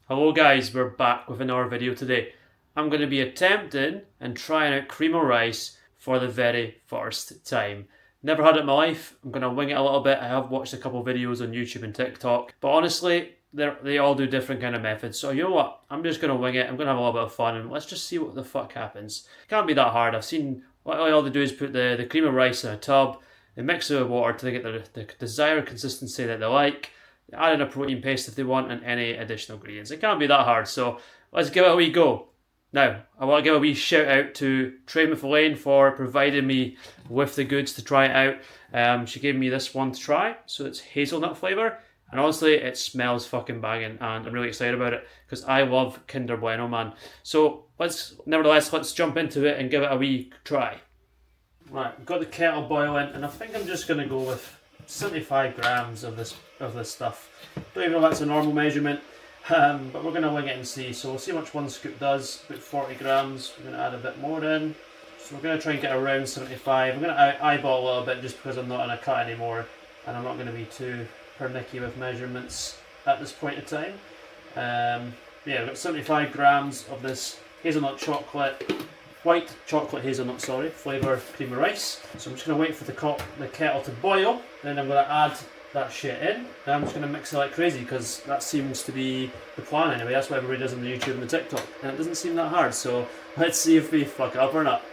Hello guys, we're back with another video today. I'm going to be attempting and trying out cream of rice for the very first time. Never had it in my life. I'm going to wing it a little bit. I have watched a couple of videos on YouTube and TikTok, but honestly, they all do different kind of methods. So you know what? I'm just going to wing it. I'm going to have a little bit of fun and let's just see what the fuck happens. Can't be that hard. I've seen all they do is put the cream of rice in a tub, they mix it with water to get the desired consistency that they like. Add in a protein paste if they want and any additional ingredients. It can't be that hard, so let's give it a wee go. Now, I want to give a wee shout out to Trey McFarlane for providing me with the goods to try it out. She gave me this one to try, so it's hazelnut flavour, and honestly, it smells fucking banging, and I'm really excited about it because I love Kinder Bueno, man. So let's jump into it and give it a wee try. Right, we've got the kettle boiling, and I think I'm just going to go with 75 grams of this stuff. Don't even know if that's a normal measurement, but we're going to wing it and see. So we'll see how much one scoop does. About 40 grams. We're going to add a bit more in. So we're going to try and get around 75. I'm going to eyeball a little bit just because I'm not in a cut anymore, and I'm not going to be too pernickety with measurements at this point in time. Yeah, we've got 75 grams of this hazelnut chocolate. White chocolate hazelnut, flavour cream of rice. So I'm just going to wait for the kettle to boil, then I'm going to add that shit in, and I'm just going to mix it like crazy because that seems to be the plan anyway. That's what everybody does on the YouTube and the TikTok, and it doesn't seem that hard, so let's see if we fuck it up or not.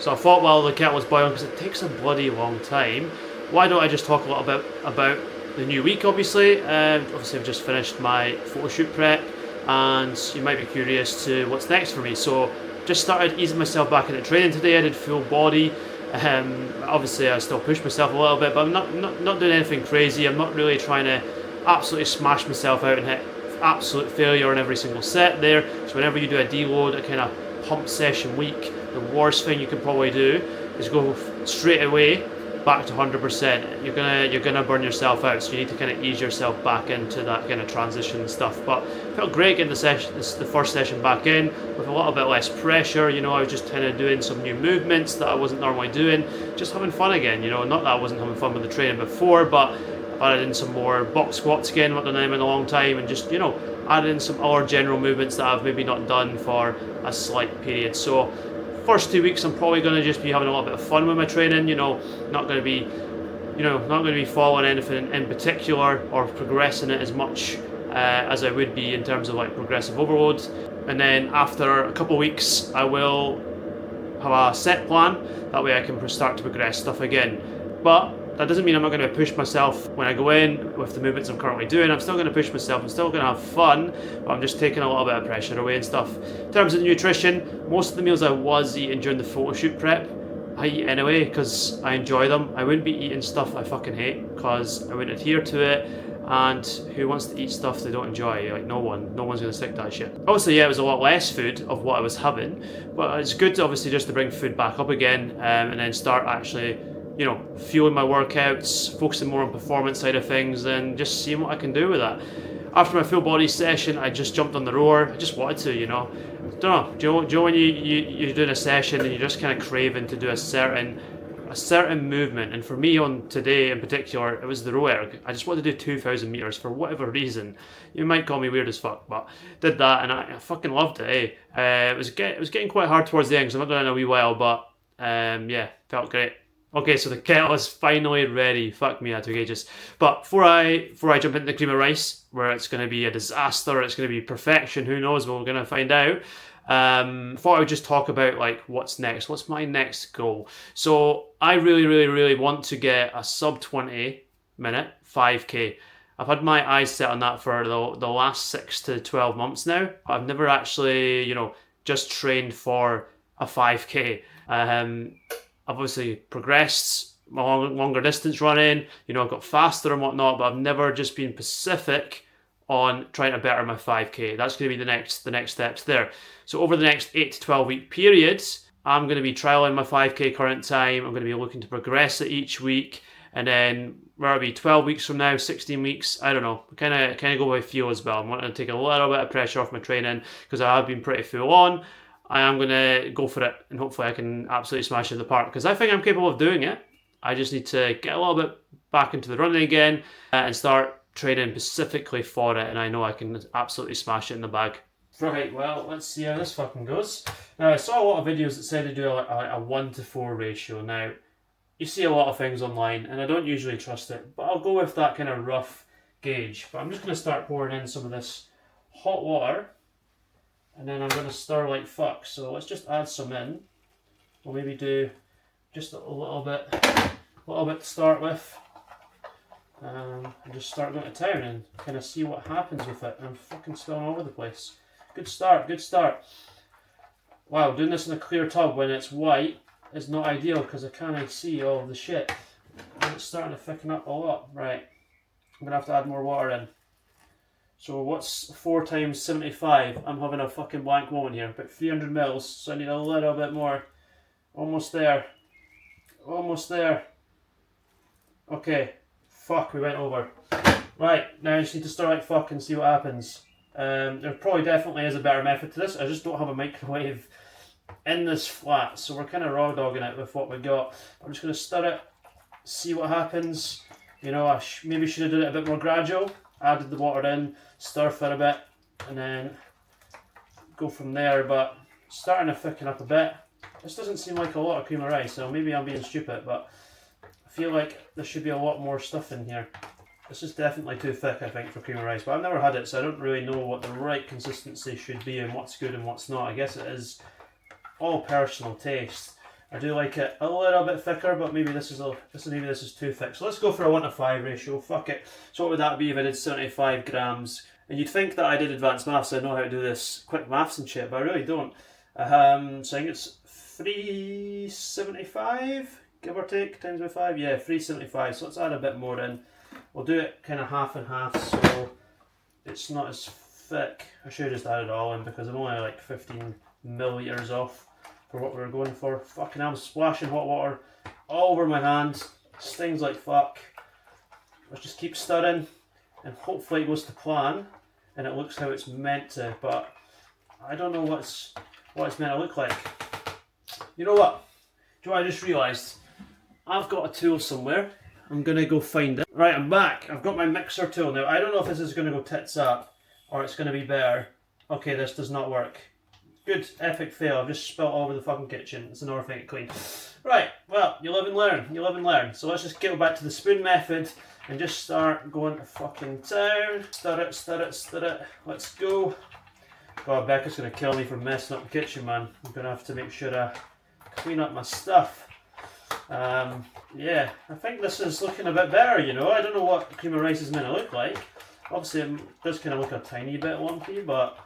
So I thought while the kettle was boiling, because it takes a bloody long time, why don't I just talk a little bit about the new week, obviously. Obviously I've just finished my photo shoot prep, and you might be curious to what's next for me. So just started easing myself back into training today. I did full body. Obviously I still push myself a little bit, but I'm not doing anything crazy. I'm not really trying to absolutely smash myself out and hit absolute failure on every single set there. So whenever you do a deload, a kind of pump session week, the worst thing you can probably do is go straight away back to 100%. You're gonna burn yourself out, so you need to kind of ease yourself back into that kind of transition stuff. But it felt great getting the first session back in with a little bit less pressure. You know, I was just kind of doing some new movements that I wasn't normally doing, just having fun again. You know, not that I wasn't having fun with the training before, but I've added in some more box squats again, not done them in a long time, and just, you know, added in some other general movements that I've maybe not done for a slight period. So first 2 weeks I'm probably going to just be having a little bit of fun with my training, you know, not going to be following anything in particular or progressing it as much as I would be in terms of like progressive overload. And then after a couple of weeks I will have a set plan, that way I can start to progress stuff again. But that doesn't mean I'm not going to push myself when I go in with the movements I'm currently doing. I'm still going to push myself, I'm still going to have fun, but I'm just taking a little bit of pressure away and stuff. In terms of the nutrition, most of the meals I was eating during the photo shoot prep, I eat anyway because I enjoy them. I wouldn't be eating stuff I fucking hate because I wouldn't adhere to it, and who wants to eat stuff they don't enjoy? Like no one's going to stick to that shit. Obviously, yeah, it was a lot less food of what I was having, but it's good to obviously just to bring food back up again, and then start actually, you know, fueling my workouts, focusing more on performance side of things, and just seeing what I can do with that. After my full body session, I just jumped on the rower. I just wanted to, you know. I don't know. Do you know when you're doing a session and you're just kind of craving to do a certain movement? And for me on today in particular, it was the row erg. I just wanted to do 2,000 meters for whatever reason. You might call me weird as fuck, but did that and I fucking loved it. It was getting quite hard towards the end because I've not done it in a wee while, but yeah, felt great. Okay, so the kettle is finally ready. Fuck me, that took ages. But before I jump into the cream of rice, where it's going to be a disaster, it's going to be perfection, who knows, we're going to find out. Thought I would just talk about like what's next. What's my next goal? So I really want to get a sub 20 minute 5k. I've had my eyes set on that for the last 6 to 12 months now. I've never actually, you know, just trained for a 5k. I've obviously progressed my longer distance running, you know, I've got faster and whatnot, but I've never just been specific on trying to better my 5k. That's going to be the next steps there. So over the next 8 to 12 week periods, I'm going to be trialing my 5k current time. I'm going to be looking to progress it each week, and then where it'll be 12 weeks from now, 16 weeks, I don't know, kind of go by feel as well. I'm wanting to take a little bit of pressure off my training because I have been pretty full on. I am going to go for it, and hopefully I can absolutely smash it in the park because I think I'm capable of doing it. I just need to get a little bit back into the running again and start training specifically for it, and I know I can absolutely smash it in the bag. Right, well, let's see how this fucking goes. Now, I saw a lot of videos that said they do a 1-to-4 ratio. Now, you see a lot of things online, and I don't usually trust it, but I'll go with that kind of rough gauge. But I'm just going to start pouring in some of this hot water, and then I'm going to stir like fuck. So let's just add some in. We'll maybe do just a little bit to start with. And just start going to town and kind of see what happens with it. I'm fucking spilling all over the place. Good start, good start. Wow, doing this in a clear tub when it's white is not ideal because I can't see all of the shit. And it's starting to thicken up a lot. Right, I'm going to have to add more water in. So what's 4 times 75? I'm having a fucking blank moment here. About 300 mils, so I need a little bit more. Almost there. Almost there. Okay. Fuck, we went over. Right, now I just need to stir like fuck and see what happens. There probably definitely is a better method to this. I just don't have a microwave in this flat, so we're kind of raw dogging it with what we got. I'm just going to stir it, see what happens. You know, I maybe should have done it a bit more gradual. Added the water in, stir for a bit, and then go from there. But starting to thicken up a bit. This doesn't seem like a lot of cream of rice, so maybe I'm being stupid, but I feel like there should be a lot more stuff in here. This is definitely too thick, I think, for cream of rice, but I've never had it, so I don't really know what the right consistency should be and what's good and what's not. I guess it is all personal taste. I do like it a little bit thicker, but maybe this is too thick. So let's go for a 1-to-5 ratio. Fuck it. So what would that be if I did 75 grams? And you'd think that I did advanced maths, I know how to do this quick maths and shit, but I really don't. So I think it's 375, give or take, times by 5. Yeah, 375. So let's add a bit more in. We'll do it kind of half and half, so it's not as thick. I should have just added it all in because I'm only like 15 milliliters off for what we were going for. Fucking hell, I'm splashing hot water all over my hands. Stings like fuck. Let's just keep stirring and hopefully it goes to plan and it looks how it's meant to, but I don't know what it's meant to look like. You know what? Do you know what I just realised? I've got a tool somewhere. I'm going to go find it. Right, I'm back. I've got my mixer tool now. I don't know if this is going to go tits up or it's going to be better. Okay, this does not work. Good, epic fail. I've just spilt all over the fucking kitchen. It's another thing to clean. Right, well, you live and learn. You live and learn. So let's just go back to the spoon method and just start going to fucking town. Stir it, stir it, stir it. Let's go. God, Becca's going to kill me for messing up the kitchen, man. I'm going to have to make sure I clean up my stuff. Yeah, I think this is looking a bit better, you know. I don't know what cream of rice is meant to look like. Obviously, it does kind of look a tiny bit lumpy, but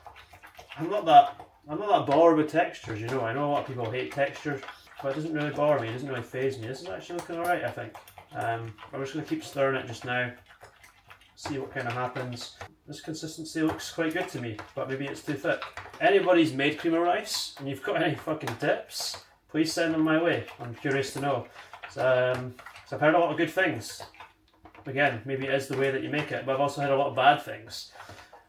I'm not that bothered with textures, you know. I know a lot of people hate textures, but it doesn't really bother me. It doesn't really faze me. This is actually looking alright, I think. I'm just going to keep stirring it just now. See what kind of happens. This consistency looks quite good to me, but maybe it's too thick. Anybody's made cream of rice and you've got any fucking tips, please send them my way. I'm curious to know. So I've heard a lot of good things. Again, maybe it is the way that you make it, but I've also heard a lot of bad things.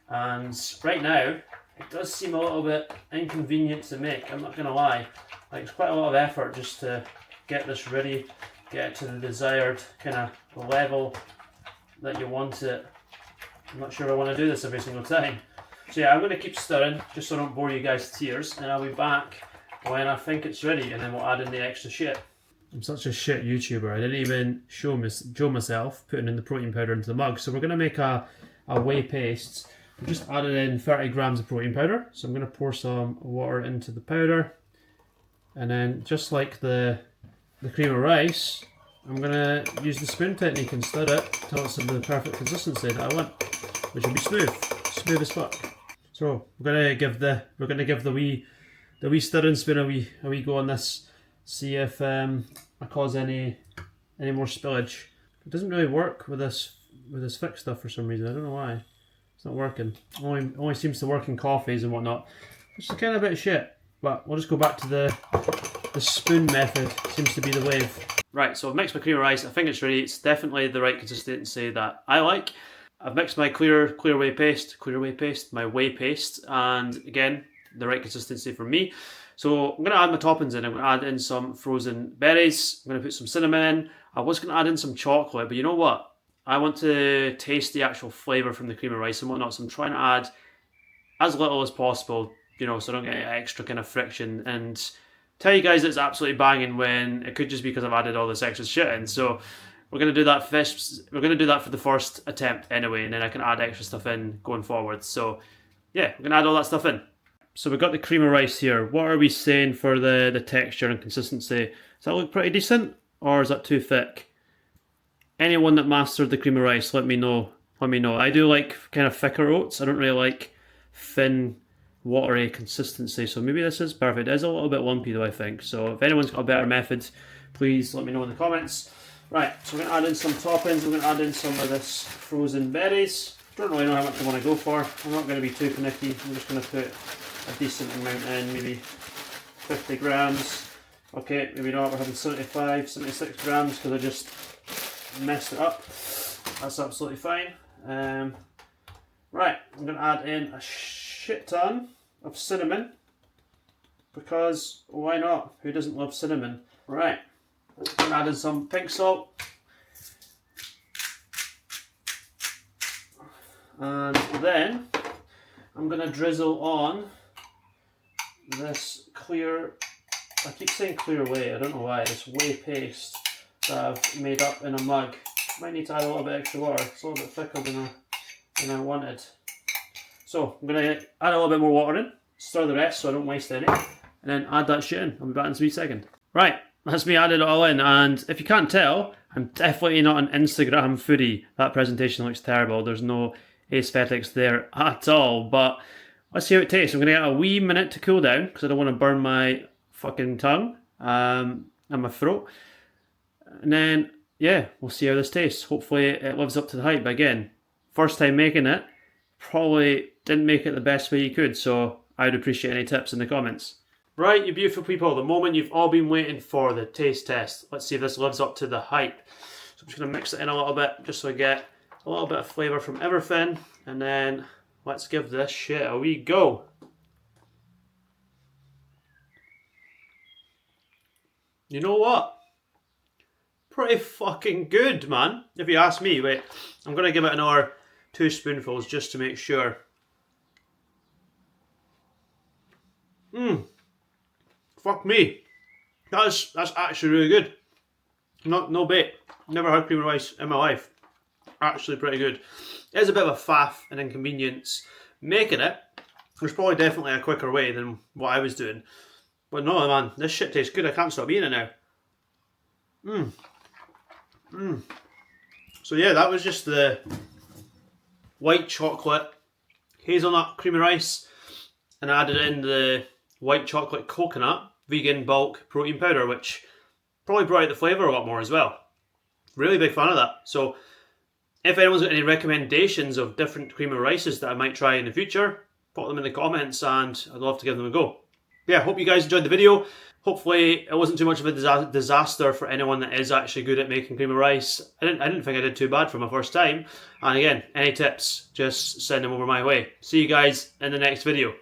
And right now, it does seem a little bit inconvenient to make, I'm not going to lie. Like, it's quite a lot of effort just to get this ready, get it to the desired kind of level that you want it. I'm not sure I want to do this every single time. So yeah, I'm going to keep stirring, just so I don't bore you guys to tears, and I'll be back when I think it's ready, and then we'll add in the extra shit. I'm such a shit YouTuber, I didn't even show myself putting in the protein powder into the mug. So we're going to make a whey paste. I'm just adding in 30 grams of protein powder. So I'm going to pour some water into the powder. And then just like the cream of rice, I'm going to use the spoon technique and stir it until it's the perfect consistency that I want, which will be smooth as fuck. So we're going to give the wee stirring spoon a wee go on this. See if I cause any more spillage. It doesn't really work with this thick stuff for some reason. I don't know why. It's not working. Only seems to work in coffees and whatnot. Which is kind of a bit of shit. But we'll just go back to the spoon method. Seems to be the wave. Right, so I've mixed my cream of rice. I think it's ready. It's definitely the right consistency that I like. I've mixed my clear whey paste, my whey paste, and again, the right consistency for me. So I'm going to add my toppings in. I'm going to add in some frozen berries. I'm going to put some cinnamon in. I was going to add in some chocolate, but you know what? I want to taste the actual flavour from the cream of rice and whatnot, so I'm trying to add as little as possible, you know, so I don't get extra kind of friction. And tell you guys it's absolutely banging when it could just be because I've added all this extra shit in. So we're gonna do that We're gonna do that for the first attempt anyway, and then I can add extra stuff in going forward. So yeah, we're gonna add all that stuff in. So we've got the cream of rice here. What are we saying for the texture and consistency? Does that look pretty decent, or is that too thick? Anyone that mastered the cream of rice, let me know. Let me know. I do like kind of thicker oats. I don't really like thin, watery consistency. So maybe this is perfect. It is a little bit lumpy though, I think. So if anyone's got a better method, please let me know in the comments. Right, so we're going to add in some toppings. We're going to add in some of this frozen berries. Don't really know how much I want to go for. I'm not going to be too finicky. I'm just going to put a decent amount in, maybe 50 grams. Okay, maybe not. We're having 75, 76 grams because I just messed it up. That's absolutely fine. Right, I'm going to add in a shit ton of cinnamon because why not? Who doesn't love cinnamon? Right, I'm adding some pink salt. And then I'm going to drizzle on this clear, I keep saying clear whey, I don't know why, this whey paste that I've made up in a mug. Might need to add a little bit extra water, it's a little bit thicker than I wanted. So I'm going to add a little bit more water in, stir the rest so I don't waste any, and then add that shit in. I'll be back in a wee second. Right, that's me added it all in, and if you can't tell, I'm definitely not an Instagram foodie. That presentation looks terrible, there's no aesthetics there at all, but let's see how it tastes. I'm going to get a wee minute to cool down because I don't want to burn my fucking tongue and my throat. And then, yeah, we'll see how this tastes. Hopefully it lives up to the hype. But again, first time making it, probably didn't make it the best way you could, so I'd appreciate any tips in the comments. Right, you beautiful people, the moment you've all been waiting for, the taste test. Let's see if this lives up to the hype. So I'm just going to mix it in a little bit just so I get a little bit of flavour from everything, and then let's give this shit a wee go. You know what? Pretty fucking good, man. If you ask me. Wait, I'm going to give it another 2 spoonfuls just to make sure. Fuck me. That's actually really good. No bait. Never had cream of rice in my life. Actually pretty good. It is a bit of a faff and inconvenience making it. There's probably definitely a quicker way than what I was doing. But no, man, this shit tastes good. I can't stop eating it now. So yeah, that was just the white chocolate hazelnut cream of rice, and I added in the white chocolate coconut vegan bulk protein powder, which probably brought out the flavour a lot more as well. Really big fan of that. So if anyone's got any recommendations of different cream of rices that I might try in the future, put them in the comments and I'd love to give them a go. Yeah, hope you guys enjoyed the video. Hopefully it wasn't too much of a disaster for anyone that is actually good at making cream of rice. I didn't think I did too bad for my first time. And again, any tips, just send them over my way. See you guys in the next video.